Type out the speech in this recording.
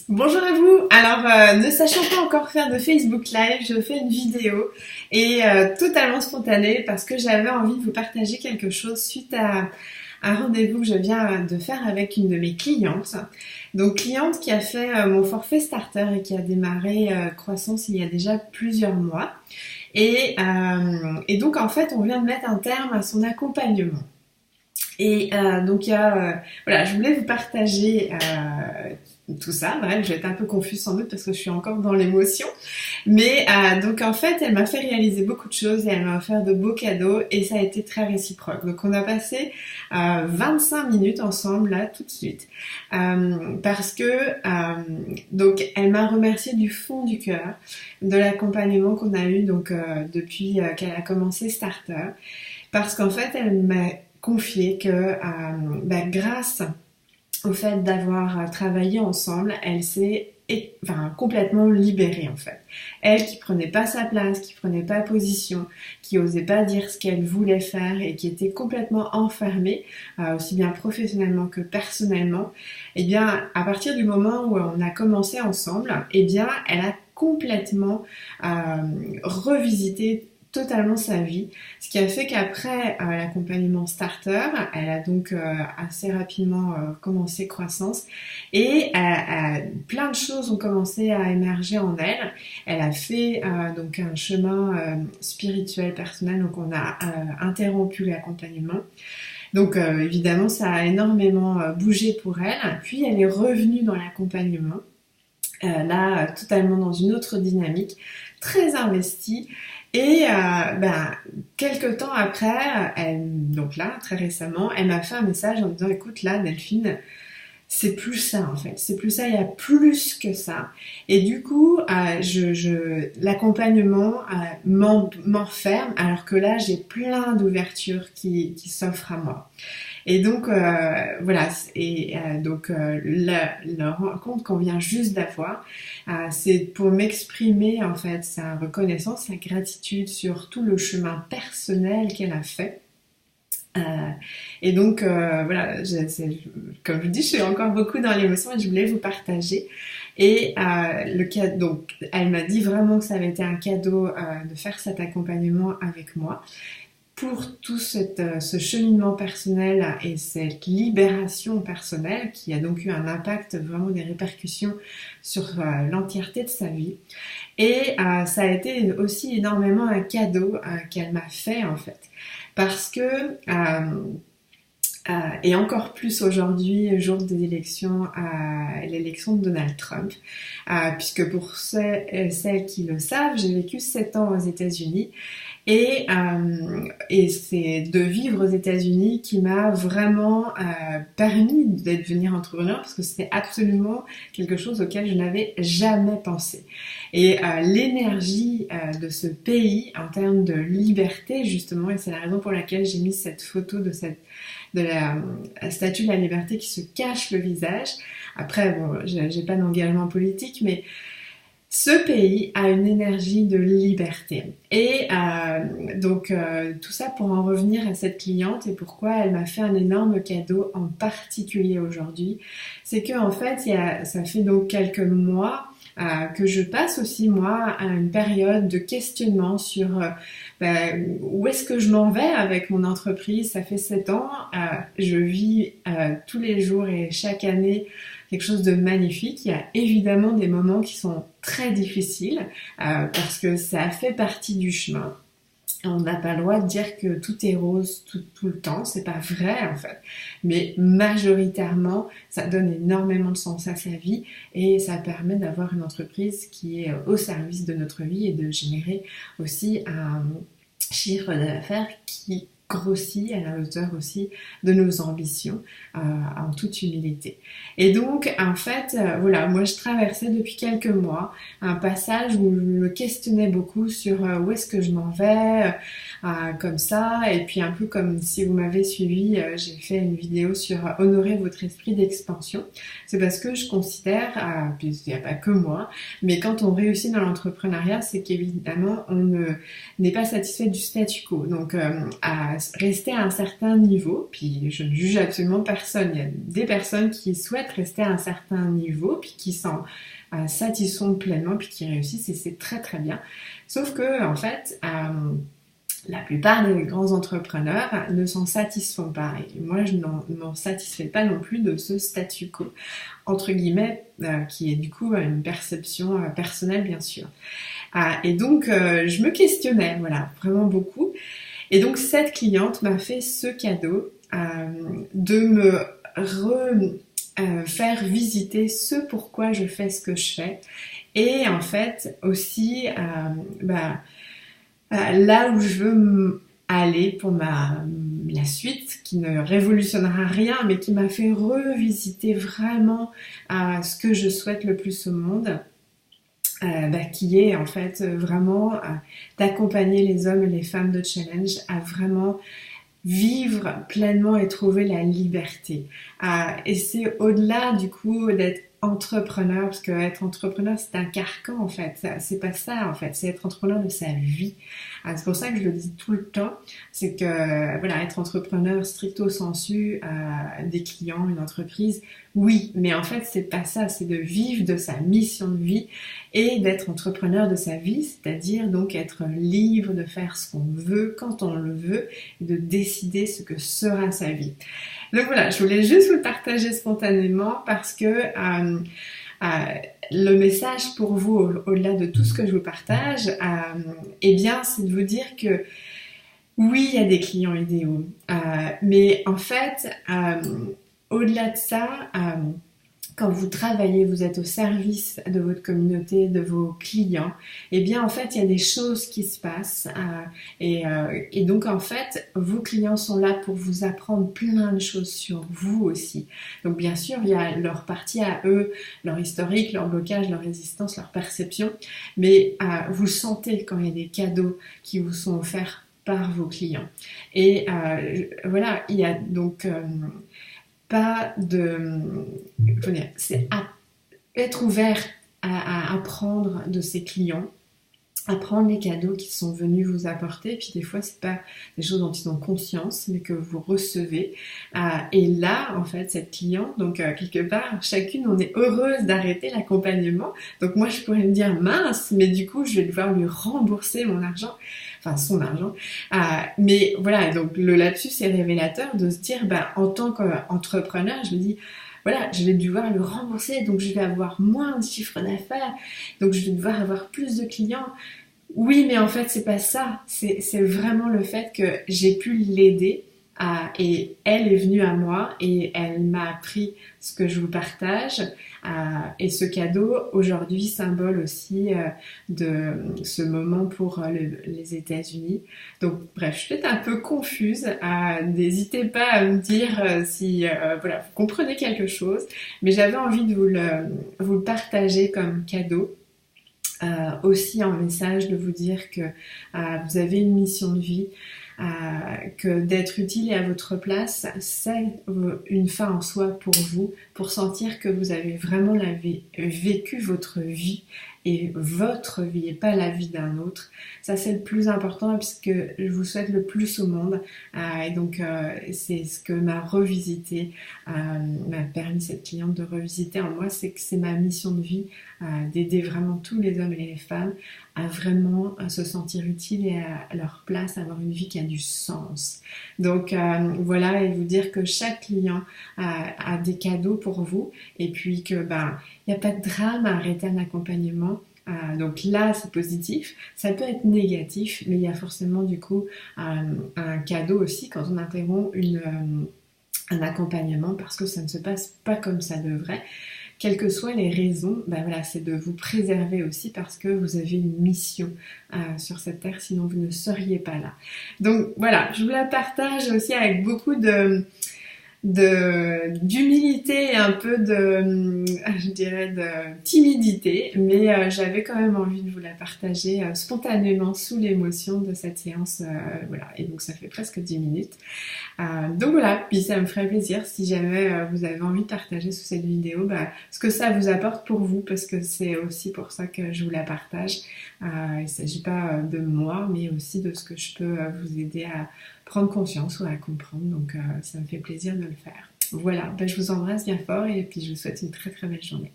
Bonjour à vous. Alors, ne sachant pas encore faire de Facebook Live, je fais une vidéo et totalement spontanée parce que j'avais envie de vous partager quelque chose suite à un rendez-vous que je viens de faire avec une de mes clientes. Donc, cliente qui a fait mon forfait starter et qui a démarré croissance il y a déjà plusieurs mois. Et donc, en fait, on vient de mettre un terme à son accompagnement. Et donc, voilà, je voulais vous partager tout ça. Bref, je vais être un peu confuse sans doute parce que je suis encore dans l'émotion. Mais donc en fait, elle m'a fait réaliser beaucoup de choses et elle m'a offert de beaux cadeaux et ça a été très réciproque. Donc on a passé 25 minutes ensemble là tout de suite parce que donc elle m'a remercié du fond du cœur de l'accompagnement qu'on a eu donc depuis qu'elle a commencé Starter parce qu'en fait elle m'a confié que grâce au fait d'avoir travaillé ensemble, elle s'est complètement libérée en fait. Elle qui prenait pas sa place, qui prenait pas position, qui osait pas dire ce qu'elle voulait faire et qui était complètement enfermée, aussi bien professionnellement que personnellement, eh bien à partir du moment où on a commencé ensemble, eh bien elle a complètement revisité totalement sa vie, ce qui a fait qu'après l'accompagnement starter, elle a donc assez rapidement commencé croissance et plein de choses ont commencé à émerger en elle. Elle a fait donc un chemin spirituel personnel, donc on a interrompu l'accompagnement. Donc évidemment ça a énormément bougé pour elle, puis elle est revenue dans l'accompagnement, là totalement dans une autre dynamique, très investie. Et quelques temps après, donc là, très récemment, elle m'a fait un message en me disant «Écoute, là, Delphine, c'est plus ça en fait, c'est plus ça, il y a plus que ça». Et du coup, l'accompagnement m'enferme alors que là, j'ai plein d'ouvertures qui s'offrent à moi. Et donc voilà, et donc la rencontre qu'on vient juste d'avoir, c'est pour m'exprimer en fait sa reconnaissance, sa gratitude sur tout le chemin personnel qu'elle a fait. Et donc voilà, comme je vous dis, je suis encore beaucoup dans l'émotion et je voulais vous partager. Et donc elle m'a dit vraiment que ça avait été un cadeau de faire cet accompagnement avec moi, pour tout ce cheminement personnel et cette libération personnelle qui a donc eu un impact, vraiment des répercussions sur l'entièreté de sa vie. Et ça a été aussi énormément un cadeau qu'elle m'a fait en fait. Parce que, et encore plus aujourd'hui, jour des élections, l'élection de Donald Trump, puisque pour celles qui le savent, j'ai vécu 7 ans aux États-Unis. Et c'est de vivre aux États-Unis qui m'a vraiment permis de devenir entrepreneur parce que c'était absolument quelque chose auquel je n'avais jamais pensé. Et l'énergie de ce pays en termes de liberté justement, et c'est la raison pour laquelle j'ai mis cette photo de la statue de la liberté qui se cache le visage. Après, bon, j'ai pas d'engagement politique, mais ce pays a une énergie de liberté. Et donc tout ça pour en revenir à cette cliente et pourquoi elle m'a fait un énorme cadeau en particulier aujourd'hui, c'est que en fait ça fait donc quelques mois que je passe aussi moi à une période de questionnement sur où est-ce que je m'en vais avec mon entreprise. Ça fait 7 ans, je vis tous les jours et chaque année quelque chose de magnifique. Il y a évidemment des moments qui sont très difficiles parce que ça fait partie du chemin. On n'a pas le droit de dire que tout est rose tout le temps, c'est pas vrai en fait. Mais majoritairement, ça donne énormément de sens à sa vie et ça permet d'avoir une entreprise qui est au service de notre vie et de générer aussi un chiffre d'affaires qui grossit à la hauteur aussi de nos ambitions en toute humilité. Et donc en fait voilà, moi je traversais depuis quelques mois un passage où je me questionnais beaucoup sur où est-ce que je m'en vais comme ça, et puis un peu comme si vous m'avez suivi, j'ai fait une vidéo sur honorer votre esprit d'expansion. C'est parce que je considère, puis il n'y a pas que moi, mais quand on réussit dans l'entrepreneuriat, c'est qu'évidemment on n'est pas satisfait du statu quo. Donc rester à un certain niveau, puis je ne juge absolument personne. Il y a des personnes qui souhaitent rester à un certain niveau, puis qui s'en satisfont pleinement, puis qui réussissent, et c'est très très bien. Sauf que, en fait, la plupart des grands entrepreneurs ne s'en satisfont pas. Et moi, je n'en satisfais pas non plus de ce statu quo, entre guillemets, qui est du coup une perception personnelle, bien sûr. Et donc, je me questionnais, voilà, vraiment beaucoup. Et donc, cette cliente m'a fait ce cadeau de me faire visiter ce pourquoi je fais ce que je fais. Et en fait, aussi, là où je veux aller pour la suite, qui ne révolutionnera rien, mais qui m'a fait revisiter vraiment ce que je souhaite le plus au monde. Qui est en fait vraiment d'accompagner les hommes et les femmes de challenge à vraiment vivre pleinement et trouver la liberté. Et c'est au-delà du coup d'être entrepreneur, parce que être entrepreneur c'est un carcan en fait, c'est pas ça en fait, c'est être entrepreneur de sa vie. C'est pour ça que je le dis tout le temps, c'est que voilà, être entrepreneur stricto sensu, des clients, une entreprise, oui, mais en fait c'est pas ça, c'est de vivre de sa mission de vie et d'être entrepreneur de sa vie, c'est-à-dire donc être libre de faire ce qu'on veut quand on le veut et de décider ce que sera sa vie. Donc voilà, je voulais juste vous le partager spontanément parce que le message pour vous, au-delà de tout ce que je vous partage, eh bien, c'est de vous dire que oui, il y a des clients idéaux, mais en fait, au-delà de ça, quand vous travaillez, vous êtes au service de votre communauté, de vos clients, eh bien en fait il y a des choses qui se passent et donc en fait vos clients sont là pour vous apprendre plein de choses sur vous aussi. Donc bien sûr il y a leur partie à eux, leur historique, leur blocage, leur résistance, leur perception, mais vous sentez quand il y a des cadeaux qui vous sont offerts par vos clients. Et voilà, il y a donc pas de... c'est être ouvert à apprendre de ses clients, apprendre les cadeaux qu'ils sont venus vous apporter, puis des fois c'est pas des choses dont ils ont conscience, mais que vous recevez. Et là, en fait, cette cliente, donc quelque part, chacune, on est heureuse d'arrêter l'accompagnement. Donc moi, je pourrais me dire, mince, mais du coup, je vais devoir lui rembourser mon argent, enfin son argent. Mais voilà, donc le lapsus est révélateur de se dire, en tant qu'entrepreneur, je me dis, voilà, je vais devoir le rembourser, donc je vais avoir moins de chiffre d'affaires, donc je vais devoir avoir plus de clients. Oui, mais en fait, c'est pas ça. C'est vraiment le fait que j'ai pu l'aider et elle est venue à moi et elle m'a appris ce que je vous partage. Et ce cadeau, aujourd'hui, symbole aussi de ce moment pour les États-Unis. Donc, bref, je suis peut-être un peu confuse. N'hésitez pas à me dire si voilà, vous comprenez quelque chose. Mais j'avais envie de vous le partager comme cadeau. Aussi un message de vous dire que vous avez une mission de vie, que d'être utile et à votre place, c'est une fin en soi pour vous, pour sentir que vous avez vraiment vécu votre vie et votre vie et pas la vie d'un autre. Ça c'est le plus important puisque je vous souhaite le plus au monde et donc c'est ce que m'a permis cette cliente de revisiter en moi, c'est que c'est ma mission de vie d'aider vraiment tous les hommes et les femmes à vraiment se sentir utiles et à leur place, à avoir une vie qui a du sens. Donc voilà, et vous dire que chaque client a des cadeaux pour vous et puis que il n'y a pas de drame à arrêter un accompagnement. Donc là c'est positif, ça peut être négatif, mais il y a forcément du coup un cadeau aussi quand on interrompt un accompagnement parce que ça ne se passe pas comme ça devrait. Quelles que soient les raisons, voilà, c'est de vous préserver aussi parce que vous avez une mission sur cette terre, sinon vous ne seriez pas là. Donc voilà, je vous la partage aussi avec beaucoup d'humilité et un peu je dirais de timidité, mais j'avais quand même envie de vous la partager spontanément sous l'émotion de cette séance, voilà, et donc ça fait presque 10 minutes. Donc voilà, puis ça me ferait plaisir si jamais vous avez envie de partager sous cette vidéo ce que ça vous apporte pour vous, parce que c'est aussi pour ça que je vous la partage. Il ne s'agit pas de moi, mais aussi de ce que je peux vous aider à prendre conscience ou à comprendre. Donc ça me fait plaisir de le faire. Voilà, je vous embrasse bien fort et puis je vous souhaite une très très belle journée.